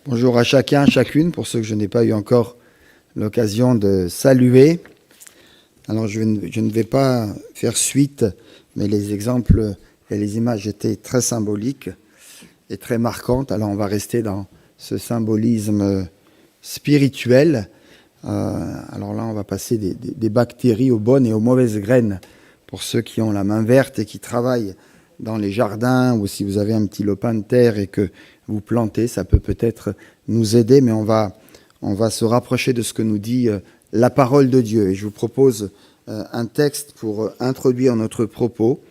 Bonjour à chacun, chacune, pour ceux que je n'ai pas eu encore l'occasion de saluer. Alors je ne vais pas faire suite, mais les exemples et les images étaient très symboliques et très marquantes. Alors on va rester dans ce symbolisme spirituel. Alors là, on va passer des bactéries aux bonnes et aux mauvaises graines pour ceux qui ont la main verte et qui travaillent dans les jardins, ou si vous avez un petit lopin de terre et que vous plantez, ça peut peut-être nous aider, mais on va se rapprocher de ce que nous dit la parole de Dieu. Et je vous propose un texte pour introduire notre propos,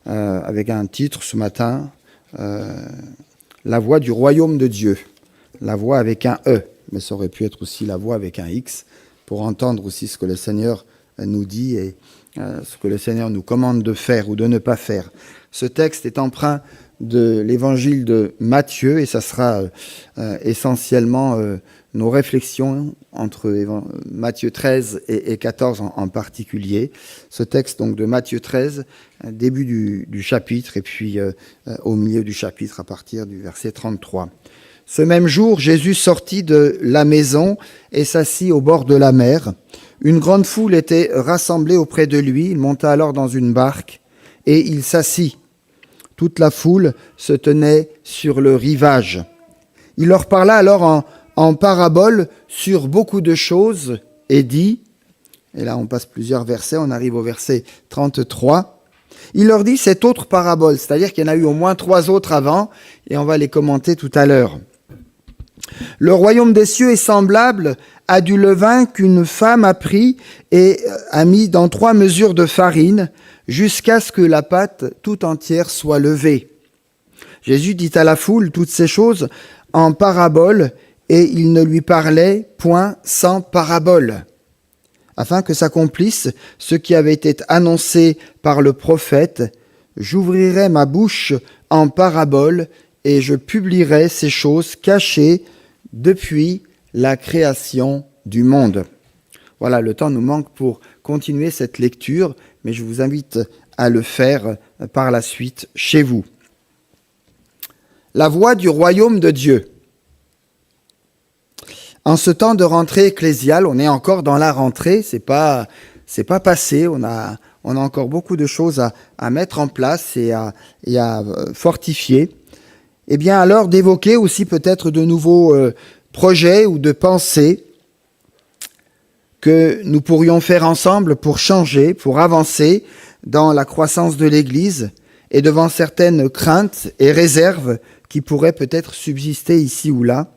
avec un titre ce matin, La voix du royaume de Dieu. La voix avec un E, mais ça aurait pu être aussi la voix avec un X, pour entendre aussi ce que le Seigneur nous dit et ce que le Seigneur nous commande de faire ou de ne pas faire. Ce texte est empreint de l'évangile de Matthieu et ça sera essentiellement nos réflexions entre Matthieu 13 et 14 en particulier. Ce texte donc de Matthieu 13, début du chapitre et puis au milieu du chapitre à partir du verset 33. Ce même jour, Jésus sortit de la maison et s'assit au bord de la mer. Une grande foule était rassemblée auprès de lui. Il monta alors dans une barque et il s'assit. Toute la foule se tenait sur le rivage. Il leur parla alors en parabole sur beaucoup de choses et dit, et là on passe plusieurs versets, on arrive au verset 33, il leur dit cette autre parabole, c'est-à-dire qu'il y en a eu au moins 3 autres avant, et on va les commenter tout à l'heure. Le royaume des cieux est semblable à du levain qu'une femme a pris et a mis dans 3 mesures de farine jusqu'à ce que la pâte tout entière soit levée. Jésus dit à la foule toutes ces choses en parabole et il ne lui parlait point sans parabole, afin que s'accomplisse ce qui avait été annoncé par le prophète. J'ouvrirai ma bouche en parabole et je publierai ces choses cachées depuis la création du monde. Voilà, le temps nous manque pour continuer cette lecture, mais je vous invite à le faire par la suite chez vous. La voix du royaume de Dieu. En ce temps de rentrée ecclésiale, on est encore dans la rentrée, c'est pas passé, on a encore beaucoup de choses à mettre en place et à fortifier. Eh bien, alors d'évoquer aussi peut-être de nouveaux projets ou de pensées que nous pourrions faire ensemble pour changer, pour avancer dans la croissance de l'Église et devant certaines craintes et réserves qui pourraient peut-être subsister ici ou là.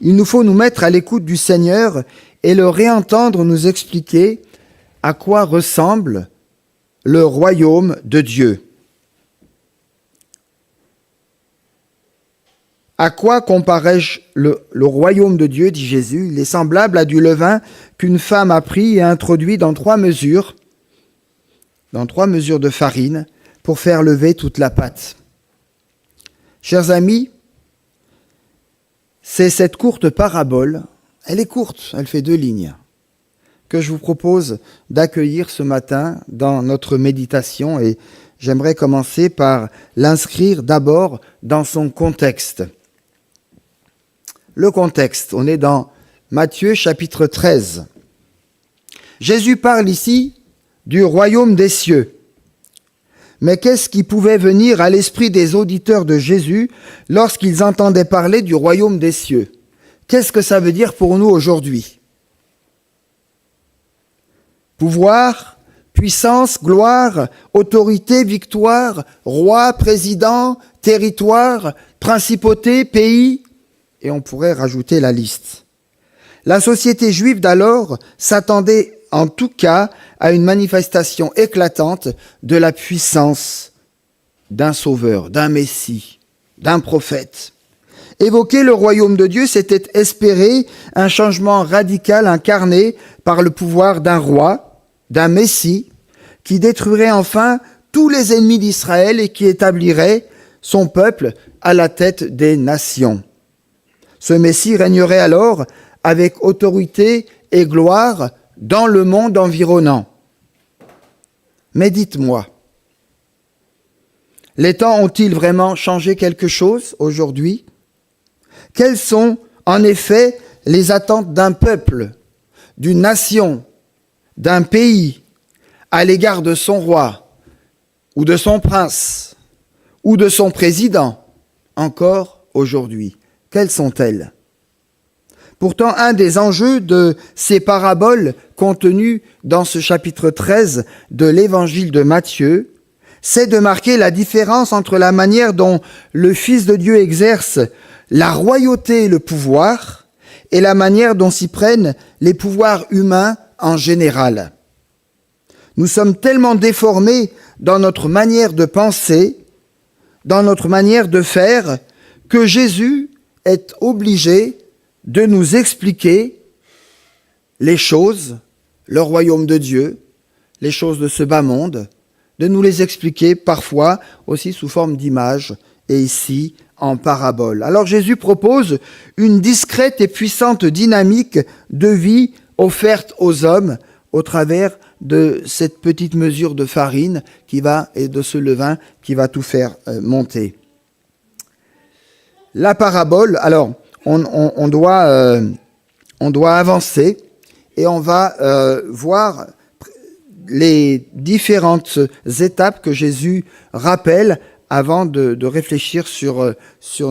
Il nous faut nous mettre à l'écoute du Seigneur et le réentendre nous expliquer à quoi ressemble le royaume de Dieu. À quoi comparais-je le royaume de Dieu, dit Jésus. Il est semblable à du levain qu'une femme a pris et introduit dans 3 mesures de farine pour faire lever toute la pâte. Chers amis, c'est cette courte parabole, elle est courte, elle fait 2 lignes, que je vous propose d'accueillir ce matin dans notre méditation et j'aimerais commencer par l'inscrire d'abord dans son contexte. Le contexte, on est dans Matthieu chapitre 13. Jésus parle ici du royaume des cieux. Mais qu'est-ce qui pouvait venir à l'esprit des auditeurs de Jésus lorsqu'ils entendaient parler du royaume des cieux? Qu'est-ce que ça veut dire pour nous aujourd'hui? Pouvoir, puissance, gloire, autorité, victoire, roi, président, territoire, principauté, pays, et on pourrait rajouter la liste. La société juive d'alors s'attendait en tout cas à une manifestation éclatante de la puissance d'un sauveur, d'un messie, d'un prophète. Évoquer le royaume de Dieu, c'était espérer un changement radical incarné par le pouvoir d'un roi, d'un messie, qui détruirait enfin tous les ennemis d'Israël et qui établirait son peuple à la tête des nations. Ce Messie régnerait alors avec autorité et gloire dans le monde environnant. Mais dites-moi, les temps ont-ils vraiment changé quelque chose aujourd'hui? Quelles sont en effet les attentes d'un peuple, d'une nation, d'un pays à l'égard de son roi ou de son prince ou de son président encore aujourd'hui. Quelles sont-elles ? Pourtant, un des enjeux de ces paraboles contenues dans ce chapitre 13 de l'évangile de Matthieu, c'est de marquer la différence entre la manière dont le Fils de Dieu exerce la royauté et le pouvoir et la manière dont s'y prennent les pouvoirs humains en général. Nous sommes tellement déformés dans notre manière de penser, dans notre manière de faire, que Jésus est obligé de nous expliquer les choses, le royaume de Dieu, les choses de ce bas monde, de nous les expliquer parfois aussi sous forme d'images et ici en parabole. Alors Jésus propose une discrète et puissante dynamique de vie offerte aux hommes au travers de cette petite mesure de farine et de ce levain qui va tout faire monter. La parabole, alors on doit avancer et on va voir les différentes étapes que Jésus rappelle avant de réfléchir sur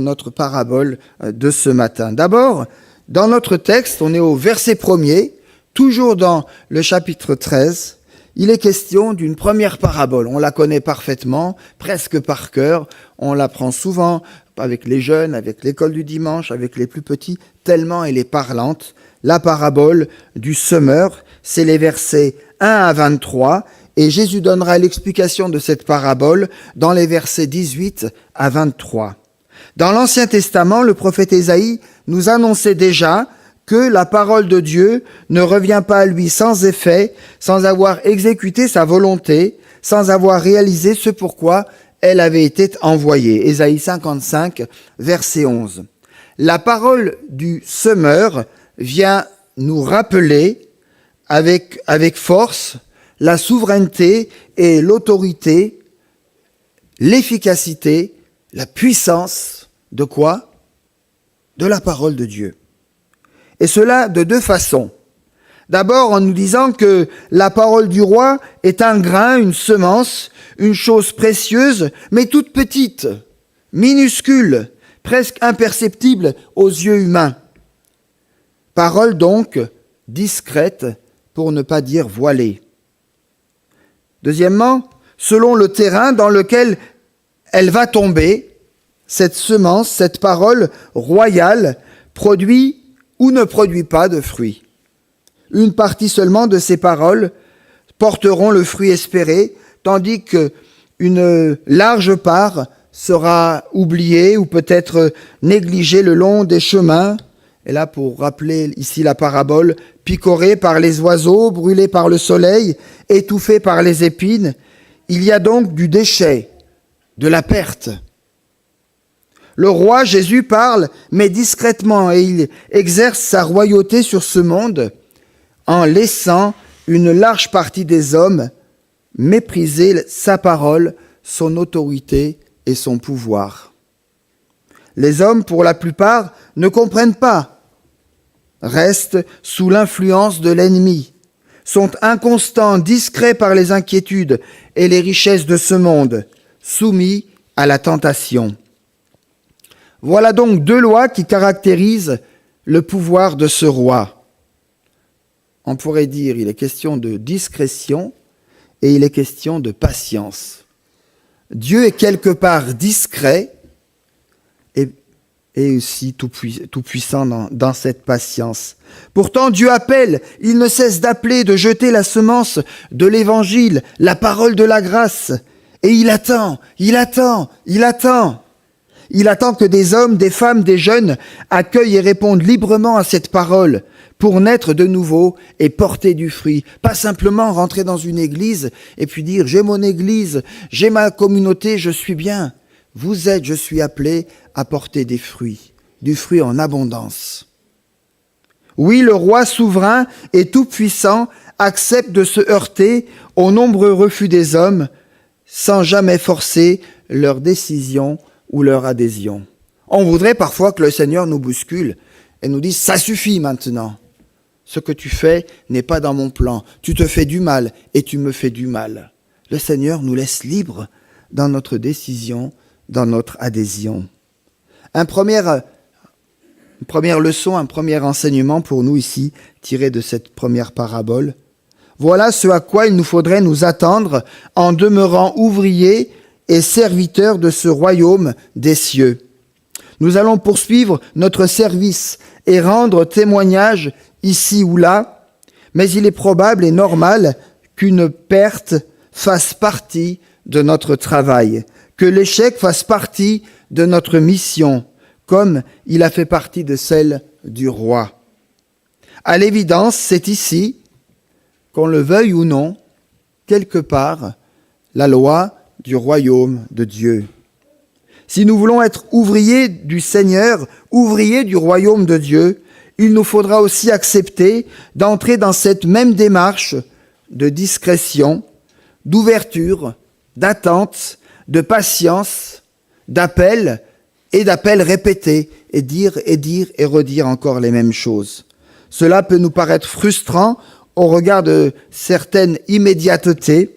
notre parabole de ce matin. D'abord, dans notre texte, on est au verset 1er, toujours dans le chapitre 13, il est question d'une première parabole. On la connaît parfaitement, presque par cœur, on l'apprend souvent avec les jeunes, avec l'école du dimanche, avec les plus petits, tellement elle est parlante. La parabole du semeur, c'est les versets 1 à 23, et Jésus donnera l'explication de cette parabole dans les versets 18 à 23. Dans l'Ancien Testament, le prophète Ésaïe nous annonçait déjà que la parole de Dieu ne revient pas à lui sans effet, sans avoir exécuté sa volonté, sans avoir réalisé ce pourquoi elle avait été envoyée. Ésaïe 55, verset 11. La parole du semeur vient nous rappeler avec force la souveraineté et l'autorité, l'efficacité, la puissance de quoi ? De la parole de Dieu. Et cela de deux façons. D'abord en nous disant que la parole du roi est un grain, une semence, une chose précieuse, mais toute petite, minuscule, presque imperceptible aux yeux humains. Parole donc discrète, pour ne pas dire voilée. Deuxièmement, selon le terrain dans lequel elle va tomber, cette semence, cette parole royale, produit ou ne produit pas de fruits. Une partie seulement de ces paroles porteront le fruit espéré, tandis qu'une large part sera oubliée ou peut-être négligée le long des chemins. Et là, pour rappeler ici la parabole, picorée par les oiseaux, brûlée par le soleil, étouffée par les épines, il y a donc du déchet, de la perte. Le roi Jésus parle, mais discrètement, et il exerce sa royauté sur ce monde en laissant une large partie des hommes mépriser sa parole, son autorité et son pouvoir. Les hommes, pour la plupart, ne comprennent pas, restent sous l'influence de l'ennemi, sont inconstants, discrets par les inquiétudes et les richesses de ce monde, soumis à la tentation. Voilà donc deux lois qui caractérisent le pouvoir de ce roi. On pourrait dire il est question de discrétion et il est question de patience. Dieu est quelque part discret et aussi tout-puissant dans cette patience. Pourtant, Dieu appelle, il ne cesse d'appeler, de jeter la semence de l'évangile, la parole de la grâce. Et il attend. Il attend que des hommes, des femmes, des jeunes accueillent et répondent librement à cette parole pour naître de nouveau et porter du fruit. Pas simplement rentrer dans une église et puis dire « j'ai mon église, j'ai ma communauté, je suis bien ». Je suis appelé à porter des fruits, du fruit en abondance. Oui, le roi souverain et tout-puissant accepte de se heurter aux nombreux refus des hommes sans jamais forcer leur décision ou leur adhésion. On voudrait parfois que le Seigneur nous bouscule et nous disent « ça suffit maintenant ». Ce que tu fais n'est pas dans mon plan. Tu te fais du mal et tu me fais du mal. Le Seigneur nous laisse libres dans notre décision, dans notre adhésion. Une première leçon, un premier enseignement pour nous ici, tiré de cette première parabole. Voilà ce à quoi il nous faudrait nous attendre en demeurant ouvriers et serviteurs de ce royaume des cieux. Nous allons poursuivre notre service et rendre témoignage ici ou là, mais il est probable et normal qu'une perte fasse partie de notre travail, que l'échec fasse partie de notre mission, comme il a fait partie de celle du roi. À l'évidence, c'est ici, qu'on le veuille ou non, quelque part, la loi du royaume de Dieu. Si nous voulons être ouvriers du Seigneur, ouvriers du royaume de Dieu, il nous faudra aussi accepter d'entrer dans cette même démarche de discrétion, d'ouverture, d'attente, de patience, d'appel et d'appel répété, et dire et redire encore les mêmes choses. Cela peut nous paraître frustrant au regard de certaines immédiatetés,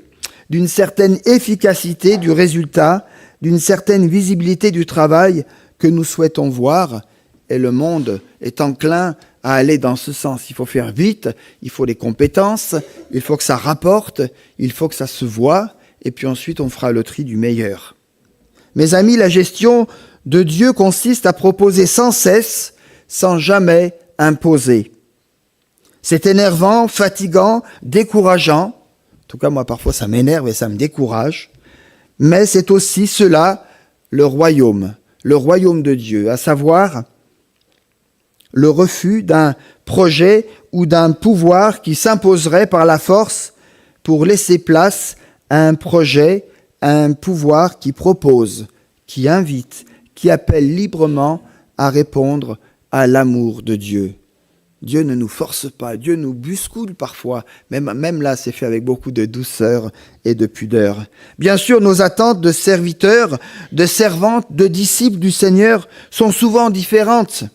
d'une certaine efficacité du résultat, d'une certaine visibilité du travail que nous souhaitons voir, et le monde est enclin à aller dans ce sens. Il faut faire vite, il faut des compétences, il faut que ça rapporte, il faut que ça se voie, et puis ensuite on fera le tri du meilleur. Mes amis, la gestion de Dieu consiste à proposer sans cesse, sans jamais imposer. C'est énervant, fatigant, décourageant. En tout cas, moi, parfois, ça m'énerve et ça me décourage. Mais c'est aussi cela, le royaume de Dieu, à savoir le refus d'un projet ou d'un pouvoir qui s'imposerait par la force pour laisser place à un projet, à un pouvoir qui propose, qui invite, qui appelle librement à répondre à l'amour de Dieu. Dieu ne nous force pas, Dieu nous bouscule parfois, même là c'est fait avec beaucoup de douceur et de pudeur. Bien sûr, nos attentes de serviteurs, de servantes, de disciples du Seigneur sont souvent différentes.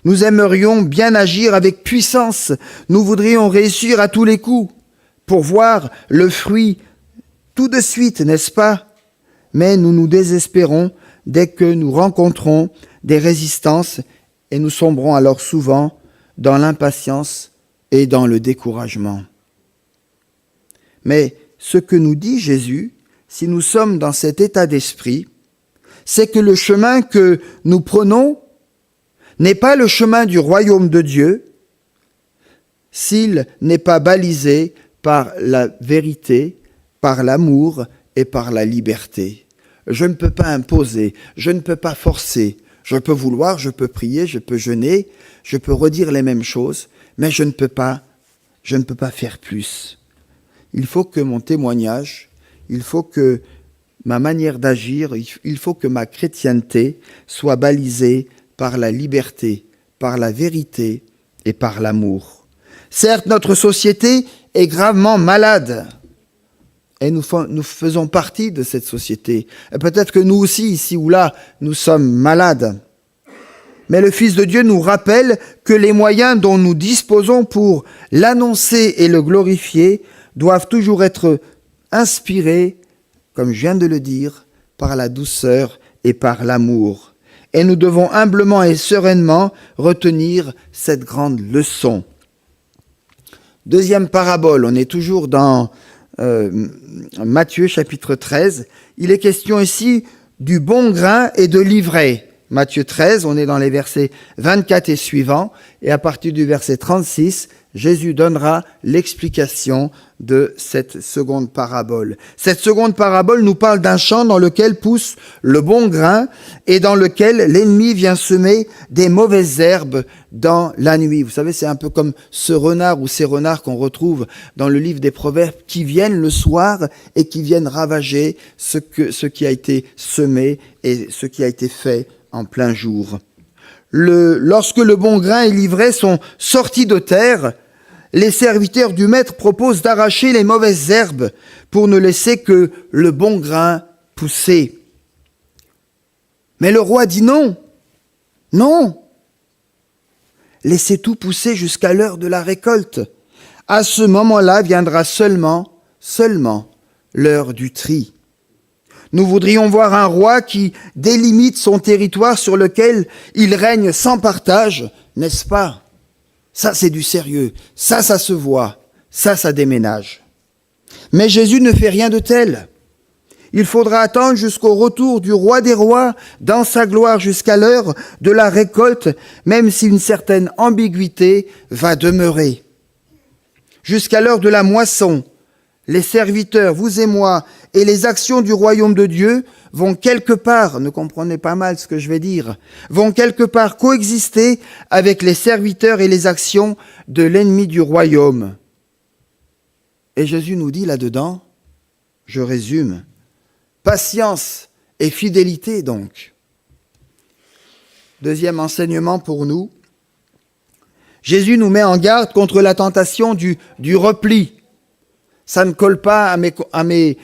Nous aimerions bien agir avec puissance, nous voudrions réussir à tous les coups pour voir le fruit tout de suite, n'est-ce pas? Mais nous nous désespérons dès que nous rencontrons des résistances et nous sombrons alors souvent dans l'impatience et dans le découragement. Mais ce que nous dit Jésus, si nous sommes dans cet état d'esprit, c'est que le chemin que nous prenons n'est pas le chemin du royaume de Dieu s'il n'est pas balisé par la vérité, par l'amour et par la liberté. Je ne peux pas imposer, je ne peux pas forcer. Je peux vouloir, je peux prier, je peux jeûner, je peux redire les mêmes choses, mais je ne peux pas faire plus. Il faut que mon témoignage, il faut que ma manière d'agir, il faut que ma chrétienté soit balisée par la liberté, par la vérité et par l'amour. Certes, notre société est gravement malade. Et nous faisons partie de cette société. Et peut-être que nous aussi, ici ou là, nous sommes malades. Mais le Fils de Dieu nous rappelle que les moyens dont nous disposons pour l'annoncer et le glorifier doivent toujours être inspirés, comme je viens de le dire, par la douceur et par l'amour. Et nous devons humblement et sereinement retenir cette grande leçon. Deuxième parabole, on est toujours dans Matthieu chapitre 13, il est question ici du bon grain et de l'ivraie. Matthieu 13, on est dans les versets 24 et suivants, et à partir du verset 36, Jésus donnera l'explication de cette seconde parabole. Cette seconde parabole nous parle d'un champ dans lequel pousse le bon grain et dans lequel l'ennemi vient semer des mauvaises herbes dans la nuit. Vous savez, c'est un peu comme ce renard ou ces renards qu'on retrouve dans le livre des Proverbes qui viennent le soir et qui viennent ravager ce qui a été semé et ce qui a été fait en plein jour. Lorsque le bon grain et l'ivraie sont sortis de terre, les serviteurs du maître proposent d'arracher les mauvaises herbes pour ne laisser que le bon grain pousser. Mais le roi dit non, non. Laissez tout pousser jusqu'à l'heure de la récolte. À ce moment-là viendra seulement l'heure du tri. Nous voudrions voir un roi qui délimite son territoire sur lequel il règne sans partage, n'est-ce pas? Ça, c'est du sérieux. Ça se voit. Ça déménage. Mais Jésus ne fait rien de tel. Il faudra attendre jusqu'au retour du roi des rois dans sa gloire jusqu'à l'heure de la récolte, même si une certaine ambiguïté va demeurer. Jusqu'à l'heure de la moisson, les serviteurs, vous et moi, et les actions du royaume de Dieu vont quelque part, ne comprenez pas mal ce que je vais dire, vont quelque part coexister avec les serviteurs et les actions de l'ennemi du royaume. Et Jésus nous dit là-dedans, je résume, patience et fidélité donc. Deuxième enseignement pour nous, Jésus nous met en garde contre la tentation du repli. Ça ne colle pas à mes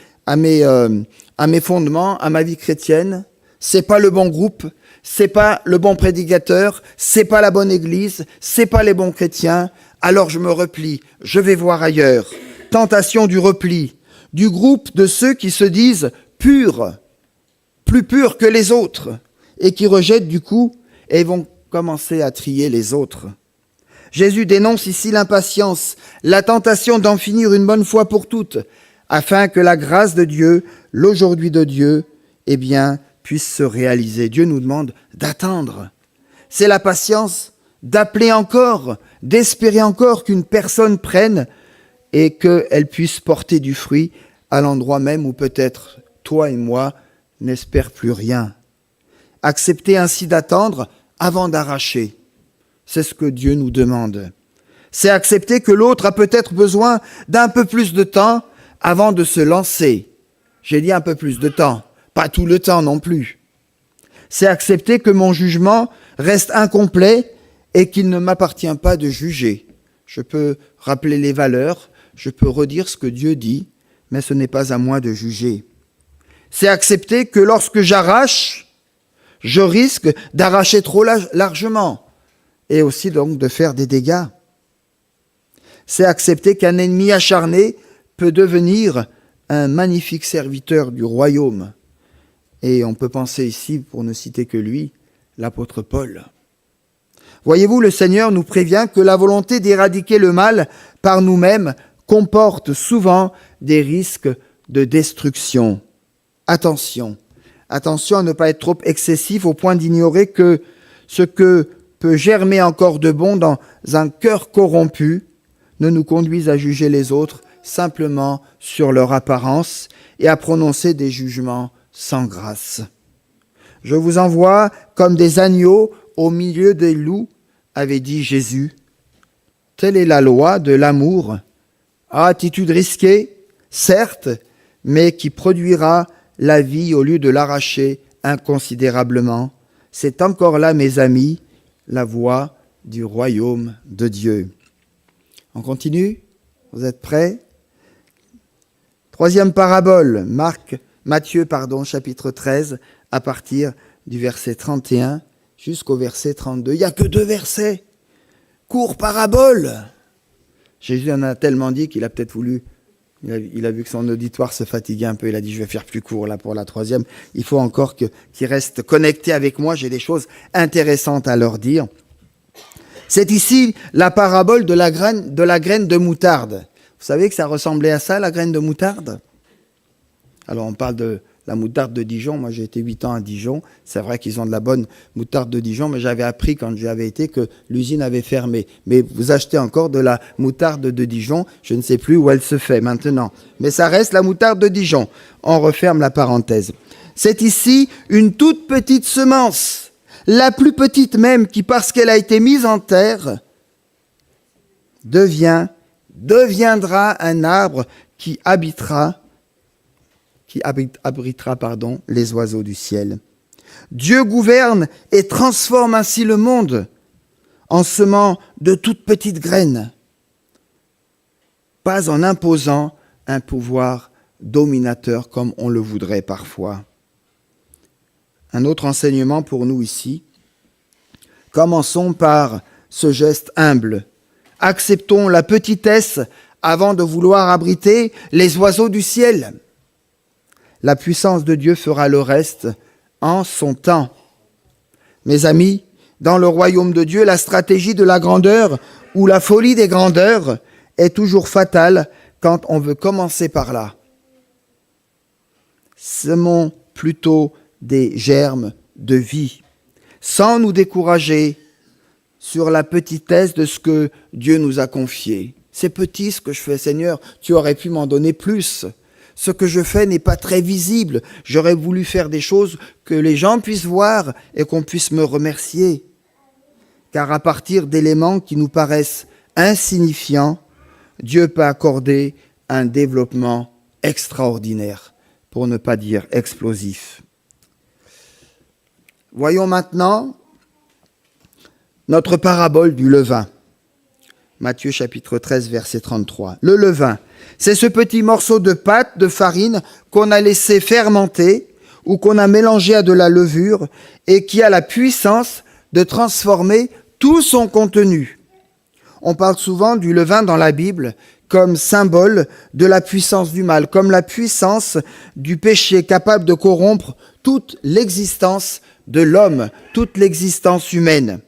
fondements, à ma vie chrétienne. C'est pas le bon groupe, c'est pas le bon prédicateur, c'est pas la bonne église, c'est pas les bons chrétiens. Alors je me replie, je vais voir ailleurs. Tentation du repli, du groupe de ceux qui se disent purs, plus purs que les autres, et qui rejettent du coup et vont commencer à trier les autres. Jésus dénonce ici l'impatience, la tentation d'en finir une bonne fois pour toutes, afin que la grâce de Dieu, l'aujourd'hui de Dieu, puisse se réaliser. Dieu nous demande d'attendre. C'est la patience d'appeler encore, d'espérer encore qu'une personne prenne et qu'elle puisse porter du fruit à l'endroit même où peut-être toi et moi n'espèrent plus rien. Accepter ainsi d'attendre avant d'arracher. C'est ce que Dieu nous demande. C'est accepter que l'autre a peut-être besoin d'un peu plus de temps avant de se lancer. J'ai dit un peu plus de temps, pas tout le temps non plus. C'est accepter que mon jugement reste incomplet et qu'il ne m'appartient pas de juger. Je peux rappeler les valeurs, je peux redire ce que Dieu dit, mais ce n'est pas à moi de juger. C'est accepter que lorsque j'arrache, je risque d'arracher trop largement et aussi donc de faire des dégâts. C'est accepter qu'un ennemi acharné peut devenir un magnifique serviteur du royaume. Et on peut penser ici, pour ne citer que lui, l'apôtre Paul. Voyez-vous, le Seigneur nous prévient que la volonté d'éradiquer le mal par nous-mêmes comporte souvent des risques de destruction. Attention à ne pas être trop excessif au point d'ignorer que ce que peut germer encore de bon dans un cœur corrompu ne nous conduise à juger les autres simplement sur leur apparence et à prononcer des jugements sans grâce. Je vous envoie comme des agneaux au milieu des loups, avait dit Jésus. Telle est la loi de l'amour. Attitude risquée, certes, mais qui produira la vie au lieu de l'arracher inconsidérablement. C'est encore là, mes amis, la voie du royaume de Dieu. On continue? Vous êtes prêts? Troisième parabole, Matthieu, chapitre 13, à partir du verset 31 jusqu'au verset 32. Il n'y a que 2 versets. Court parabole. Jésus en a tellement dit qu'il a peut-être voulu, il a vu que son auditoire se fatiguait un peu. Il a dit, je vais faire plus court là pour la 3e. Il faut encore qu'ils restent connectés avec moi. J'ai des choses intéressantes à leur dire. C'est ici la parabole de la graine de moutarde. Vous savez que ça ressemblait à ça, la graine de moutarde? Alors on parle de la moutarde de Dijon. Moi j'ai été 8 ans à Dijon. C'est vrai qu'ils ont de la bonne moutarde de Dijon, mais j'avais appris quand j'y avais été que l'usine avait fermé. Mais vous achetez encore de la moutarde de Dijon. Je ne sais plus où elle se fait maintenant. Mais ça reste la moutarde de Dijon. On referme la parenthèse. C'est ici une toute petite semence. La plus petite même qui, parce qu'elle a été mise en terre, deviendra un arbre qui abritera les oiseaux du ciel. Dieu gouverne et transforme ainsi le monde en semant de toutes petites graines, pas en imposant un pouvoir dominateur comme on le voudrait parfois. Un autre enseignement pour nous ici. Commençons par ce geste humble. Acceptons la petitesse avant de vouloir abriter les oiseaux du ciel. La puissance de Dieu fera le reste en son temps. Mes amis, dans le royaume de Dieu, la stratégie de la grandeur ou la folie des grandeurs est toujours fatale quand on veut commencer par là. Semons plutôt des germes de vie, sans nous décourager sur la petitesse de ce que Dieu nous a confié. C'est petit ce que je fais, Seigneur, tu aurais pu m'en donner plus. Ce que je fais n'est pas très visible. J'aurais voulu faire des choses que les gens puissent voir et qu'on puisse me remercier. Car à partir d'éléments qui nous paraissent insignifiants, Dieu peut accorder un développement extraordinaire, pour ne pas dire explosif. Voyons maintenant notre parabole du levain. Matthieu chapitre 13, verset 33. Le levain, c'est ce petit morceau de pâte, de farine qu'on a laissé fermenter ou qu'on a mélangé à de la levure et qui a la puissance de transformer tout son contenu. On parle souvent du levain dans la Bible comme symbole de la puissance du mal, comme la puissance du péché capable de corrompre toute l'existence de l'homme, toute l'existence humaine.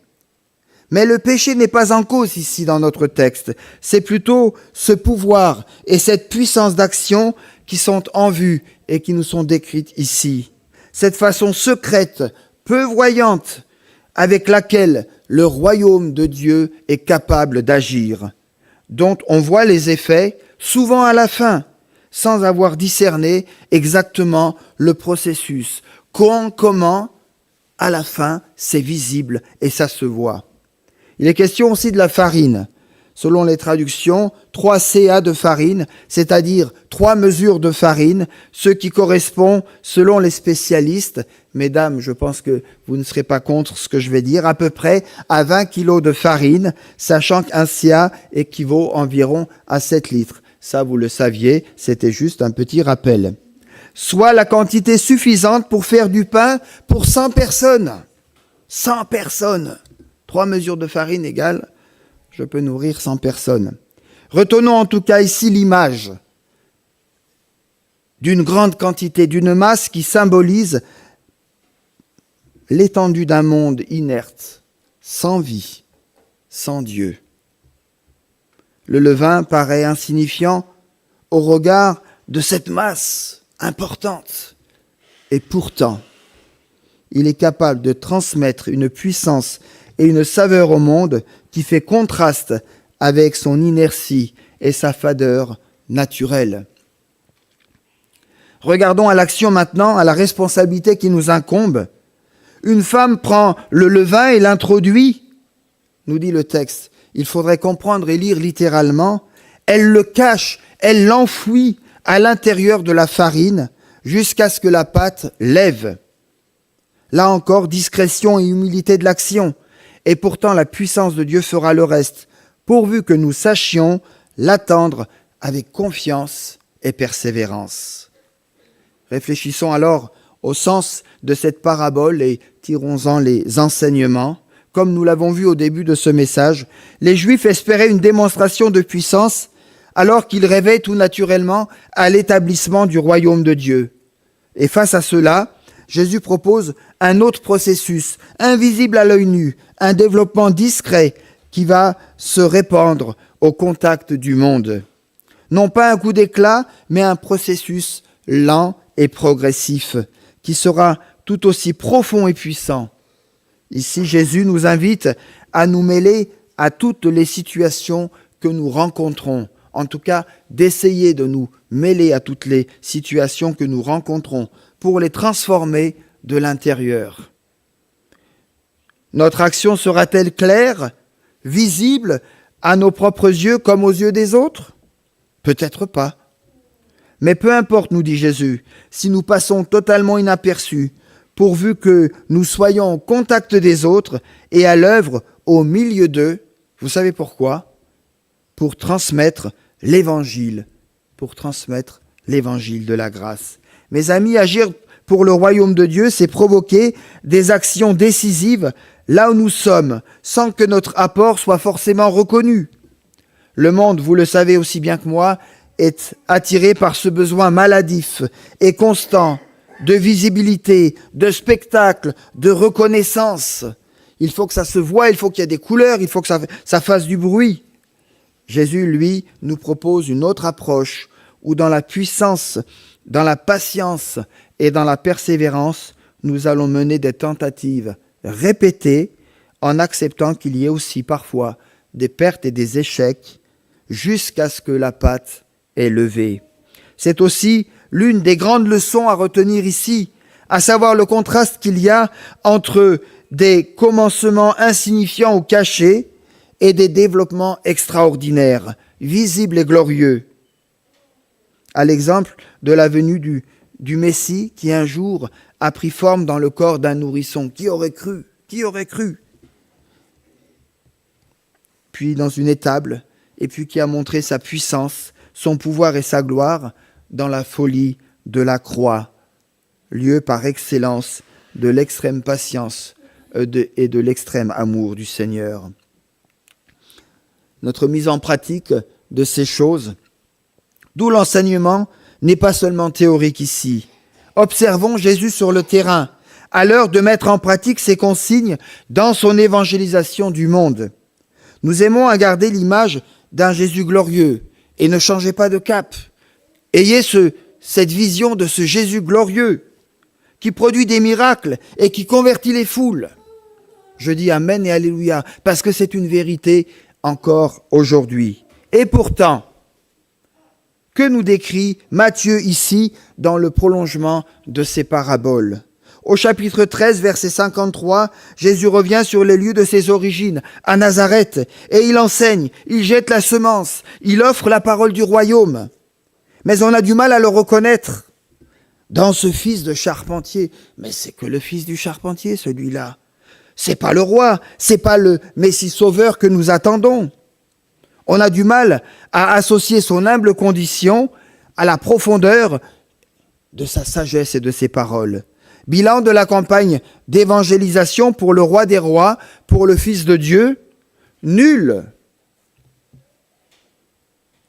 Mais le péché n'est pas en cause ici dans notre texte. C'est plutôt ce pouvoir et cette puissance d'action qui sont en vue et qui nous sont décrites ici. Cette façon secrète, peu voyante, avec laquelle le royaume de Dieu est capable d'agir, dont on voit les effets souvent à la fin, sans avoir discerné exactement le processus. Comment, à la fin, c'est visible et ça se voit. Il est question aussi de la farine. Selon les traductions, 3 CA de farine, c'est-à-dire 3 mesures de farine, ce qui correspond, selon les spécialistes, mesdames, je pense que vous ne serez pas contre ce que je vais dire, à peu près à 20 kilos de farine, sachant qu'un CA équivaut environ à 7 litres. Ça, vous le saviez, c'était juste un petit rappel. Soit la quantité suffisante pour faire du pain pour 100 personnes. 100 personnes. 3 mesures de farine égale, je peux nourrir 100 personnes. Retenons en tout cas ici l'image d'une grande quantité, d'une masse qui symbolise l'étendue d'un monde inerte, sans vie, sans Dieu. Le levain paraît insignifiant au regard de cette masse importante. Et pourtant, il est capable de transmettre une puissance et une saveur au monde qui fait contraste avec son inertie et sa fadeur naturelle. Regardons à l'action maintenant, à la responsabilité qui nous incombe. Une femme prend le levain et l'introduit, nous dit le texte. Il faudrait comprendre et lire littéralement. Elle le cache, elle l'enfouit à l'intérieur de la farine jusqu'à ce que la pâte lève. Là encore, discrétion et humilité de l'action. Et pourtant, la puissance de Dieu fera le reste, pourvu que nous sachions l'attendre avec confiance et persévérance. Réfléchissons alors au sens de cette parabole et tirons-en les enseignements. Comme nous l'avons vu au début de ce message, les Juifs espéraient une démonstration de puissance alors qu'ils rêvaient tout naturellement à l'établissement du royaume de Dieu. Et face à cela, Jésus propose un autre processus, invisible à l'œil nu, un développement discret qui va se répandre au contact du monde. Non pas un coup d'éclat, mais un processus lent et progressif qui sera tout aussi profond et puissant. Ici, Jésus nous invite à nous mêler à toutes les situations que nous rencontrons. En tout cas, d'essayer de nous mêler à toutes les situations que nous rencontrons pour les transformer de l'intérieur. Notre action sera-t-elle claire, visible à nos propres yeux comme aux yeux des autres ? Peut-être pas. Mais peu importe, nous dit Jésus, si nous passons totalement inaperçus, pourvu que nous soyons au contact des autres et à l'œuvre au milieu d'eux. Vous savez pourquoi ? Pour transmettre l'évangile de la grâce. Mes amis, agir pour le royaume de Dieu, c'est provoquer des actions décisives là où nous sommes, sans que notre apport soit forcément reconnu. Le monde, vous le savez aussi bien que moi, est attiré par ce besoin maladif et constant de visibilité, de spectacle, de reconnaissance. Il faut que ça se voie, il faut qu'il y ait des couleurs, il faut que ça fasse du bruit. Jésus, lui, nous propose une autre approche où dans la puissance, dans la patience et dans la persévérance, nous allons mener des tentatives répétées en acceptant qu'il y ait aussi parfois des pertes et des échecs jusqu'à ce que la pâte est levée. C'est aussi l'une des grandes leçons à retenir ici, à savoir le contraste qu'il y a entre des commencements insignifiants ou cachés et des développements extraordinaires, visibles et glorieux. À l'exemple de la venue du Messie qui un jour a pris forme dans le corps d'un nourrisson. Qui aurait cru? Qui aurait cru? Puis dans une étable, et puis qui a montré sa puissance, son pouvoir et sa gloire dans la folie de la croix, lieu par excellence de l'extrême patience et de l'extrême amour du Seigneur. Notre mise en pratique de ces choses, d'où l'enseignement n'est pas seulement théorique ici. Observons Jésus sur le terrain, à l'heure de mettre en pratique ses consignes dans son évangélisation du monde. Nous aimons à garder l'image d'un Jésus glorieux et ne changez pas de cap. Ayez cette vision de ce Jésus glorieux qui produit des miracles et qui convertit les foules. Je dis Amen et Alléluia, parce que c'est une vérité encore aujourd'hui. Et pourtant, que nous décrit Matthieu ici dans le prolongement de ces paraboles? Au chapitre 13, verset 53, Jésus revient sur les lieux de ses origines, à Nazareth, et il enseigne, il jette la semence, il offre la parole du royaume. Mais on a du mal à le reconnaître dans ce fils de charpentier. Mais c'est que le fils du charpentier, celui-là. C'est pas le roi, c'est pas le Messie sauveur que nous attendons. On a du mal à associer son humble condition à la profondeur de sa sagesse et de ses paroles. Bilan de la campagne d'évangélisation pour le roi des rois, pour le Fils de Dieu, nul.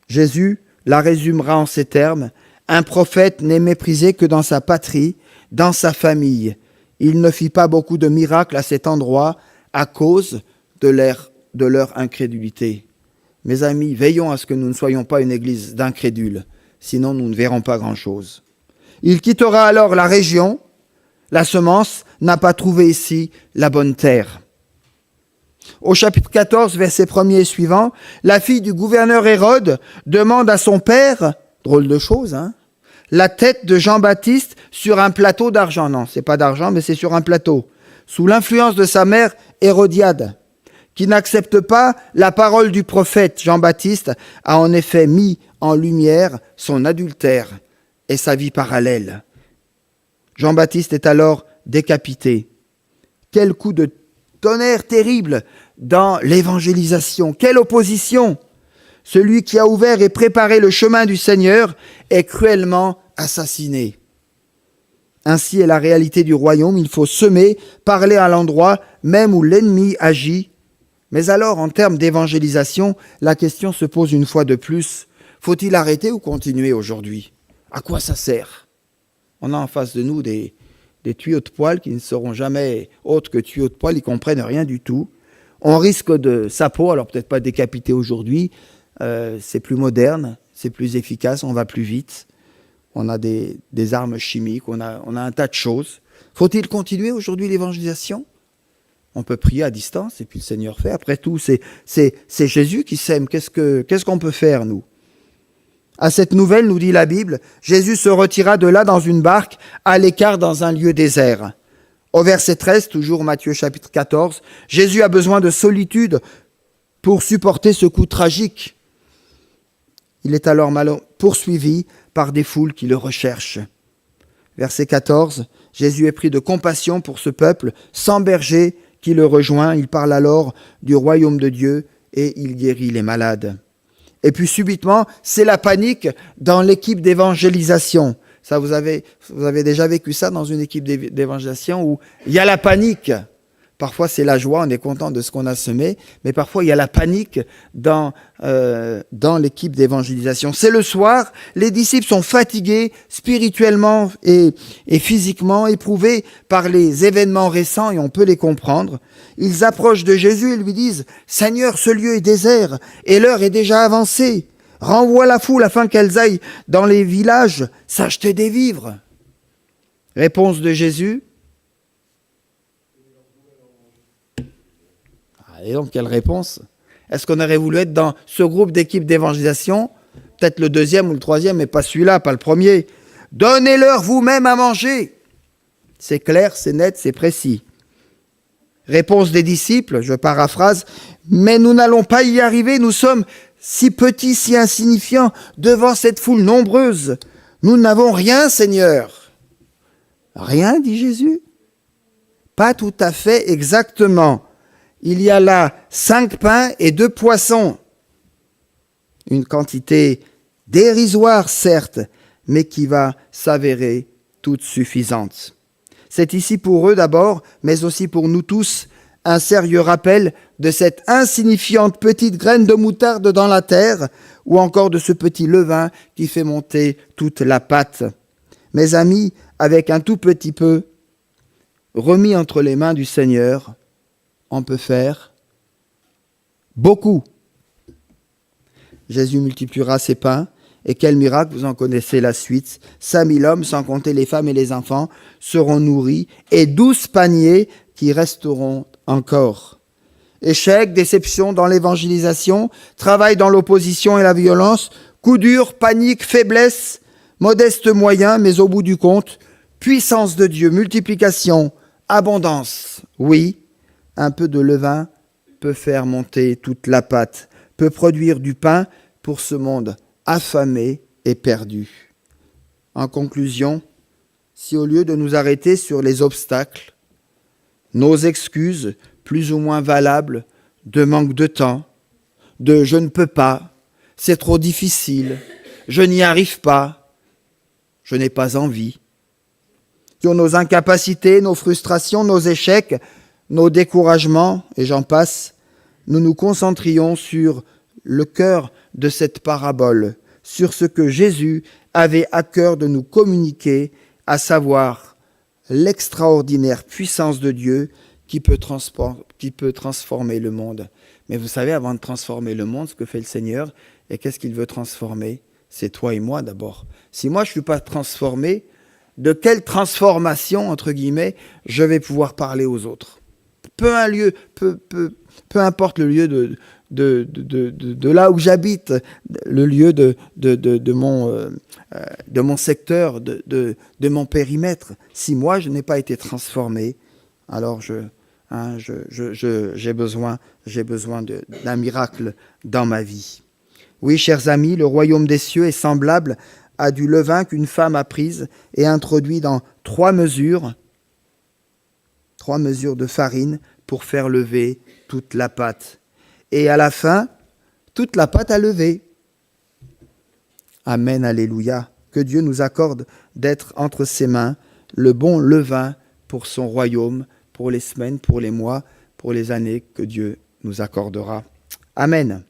Jésus la résumera en ces termes: un prophète n'est méprisé que dans sa patrie, dans sa famille. Il ne fit pas beaucoup de miracles à cet endroit à cause de leur incrédulité. Mes amis, veillons à ce que nous ne soyons pas une église d'incrédules, sinon nous ne verrons pas grand-chose. Il quittera alors la région. La semence n'a pas trouvé ici la bonne terre. Au chapitre 14, verset 1er et suivant, la fille du gouverneur Hérode demande à son père, drôle de chose, la tête de Jean-Baptiste sur un plateau d'argent. Non, c'est pas d'argent, mais c'est sur un plateau. Sous l'influence de sa mère Hérodiade, qui n'accepte pas la parole du prophète Jean-Baptiste, a en effet mis en lumière son adultère et sa vie parallèle. Jean-Baptiste est alors décapité. Quel coup de tonnerre terrible dans l'évangélisation. Quelle opposition! Celui qui a ouvert et préparé le chemin du Seigneur est cruellement assassiné. Ainsi est la réalité du royaume. Il faut semer, parler à l'endroit même où l'ennemi agit. Mais alors, en termes d'évangélisation, la question se pose une fois de plus. Faut-il arrêter ou continuer aujourd'hui? À quoi ça sert? On a en face de nous des tuyaux de poêle qui ne seront jamais autres que tuyaux de poêle, ils ne comprennent rien du tout. On risque de sa peau, alors peut-être pas décapité aujourd'hui, c'est plus moderne, c'est plus efficace, on va plus vite. On a des armes chimiques, on a un tas de choses. Faut-il continuer aujourd'hui l'évangélisation? On peut prier à distance et puis le Seigneur fait. Après tout, c'est Jésus qui sème. Qu'est-ce qu'on peut faire, nous? À cette nouvelle, nous dit la Bible, Jésus se retira de là dans une barque, à l'écart dans un lieu désert. Au verset 13, toujours Matthieu chapitre 14, Jésus a besoin de solitude pour supporter ce coup tragique. Il est alors poursuivi par des foules qui le recherchent. Verset 14, Jésus est pris de compassion pour ce peuple sans berger qui le rejoint. Il parle alors du royaume de Dieu et il guérit les malades. Et puis subitement, c'est la panique dans l'équipe d'évangélisation. Ça, vous avez déjà vécu ça dans une équipe d'évangélisation où il y a la panique. Parfois, c'est la joie, on est content de ce qu'on a semé, mais parfois, il y a la panique dans l'équipe d'évangélisation. C'est le soir, les disciples sont fatigués spirituellement et physiquement, éprouvés par les événements récents, et on peut les comprendre. Ils approchent de Jésus et lui disent « Seigneur, ce lieu est désert, et l'heure est déjà avancée. Renvoie la foule afin qu'elles aillent dans les villages s'acheter des vivres. » Réponse de Jésus. Et donc, quelle réponse? Est-ce qu'on aurait voulu être dans ce groupe d'équipe d'évangélisation? Peut-être le deuxième ou le troisième, mais pas celui-là, pas le premier. Donnez-leur vous-même à manger. C'est clair, c'est net, c'est précis. Réponse des disciples, je paraphrase, mais nous n'allons pas y arriver, nous sommes si petits, si insignifiants devant cette foule nombreuse. Nous n'avons rien, Seigneur. Rien, dit Jésus? Pas tout à fait exactement. Il y a là 5 pains et 2 poissons. Une quantité dérisoire, certes, mais qui va s'avérer toute suffisante. C'est ici pour eux d'abord, mais aussi pour nous tous, un sérieux rappel de cette insignifiante petite graine de moutarde dans la terre, ou encore de ce petit levain qui fait monter toute la pâte. Mes amis, avec un tout petit peu, remis entre les mains du Seigneur, on peut faire beaucoup. Jésus multipliera ses pains, et quel miracle, vous en connaissez la suite. 5000 hommes, sans compter les femmes et les enfants, seront nourris, et 12 paniers qui resteront encore. Échec, déception dans l'évangélisation, travail dans l'opposition et la violence, coup dur, panique, faiblesse, modeste moyen, mais au bout du compte, puissance de Dieu, multiplication, abondance. Oui, un peu de levain peut faire monter toute la pâte, peut produire du pain pour ce monde affamé et perdu. En conclusion, si au lieu de nous arrêter sur les obstacles, nos excuses, plus ou moins valables, de manque de temps, de « je ne peux pas »,« c'est trop difficile »,« je n'y arrive pas »,« je n'ai pas envie », sur nos incapacités, nos frustrations, nos échecs, nos découragements, et j'en passe, nous nous concentrions sur le cœur de cette parabole, sur ce que Jésus avait à cœur de nous communiquer, à savoir l'extraordinaire puissance de Dieu qui peut transformer le monde. Mais vous savez, avant de transformer le monde, ce que fait le Seigneur, et qu'est-ce qu'il veut transformer? C'est toi et moi d'abord. Si moi je ne suis pas transformé, de quelle transformation, entre guillemets, je vais pouvoir parler aux autres? Peu importe le lieu de là où j'habite, le lieu de mon secteur, de mon périmètre. Si moi, je n'ai pas été transformé, alors j'ai besoin d'un miracle dans ma vie. Oui, chers amis, le royaume des cieux est semblable à du levain qu'une femme a prise et introduit dans 3 mesures de farine pour faire lever toute la pâte. Et à la fin, toute la pâte a levé. Amen, alléluia. Que Dieu nous accorde d'être entre ses mains le bon levain pour son royaume, pour les semaines, pour les mois, pour les années que Dieu nous accordera. Amen.